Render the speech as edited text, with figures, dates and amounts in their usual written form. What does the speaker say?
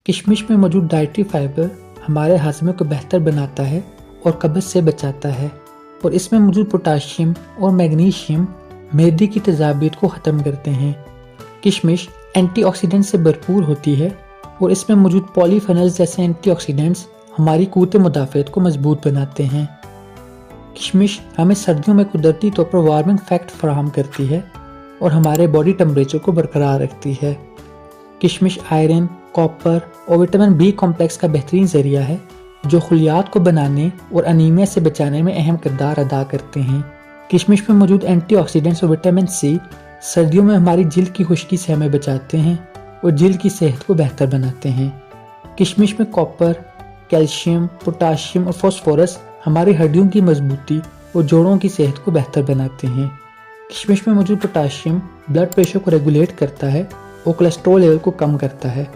किशमिश में मौजूद डाइटरी फाइबर हमारे हाजमे को बेहतर बनाता है और कब्ज से बचाता है, और इसमें मौजूद पोटाशियम और मैग्नीशियम मैदे की तेजाबियत को ख़त्म करते हैं। किशमिश एंटीऑक्सीडेंट से भरपूर होती है और इसमें मौजूद पॉलीफेनल्स जैसे एंटीऑक्सीडेंट्स हमारी क़ुव्वत मुदाफ़अत को मजबूत बनाते हैं। किशमिश हमें सर्दियों में कुदरती तौर पर वार्मिंग फैक्ट फराहम करती है और हमारे बॉडी टेम्परेचर को बरकरार रखती है। किशमिश आयरन, कॉपर और विटामिन बी कॉम्प्लेक्स का बेहतरीन ज़रिया है जो खुलियात को बनाने और अनीमिया से बचाने में अहम किरदार अदा करते हैं। किशमिश में मौजूद एंटीऑक्सीडेंट्स और विटामिन सी सर्दियों में हमारी जिल्द की खुश्की से हमें बचाते हैं और जिल्द की सेहत को बेहतर बनाते हैं। किशमिश में कॉपर, कैल्शियम, पोटाशियम और फास्फोरस हमारी हड्डियों की मजबूती और जोड़ों की सेहत को बेहतर बनाते हैं। किशमिश में मौजूद पोटाशियम ब्लड प्रेशर को रेगुलेट करता है और कोलेस्ट्रॉल लेवल को कम करता है।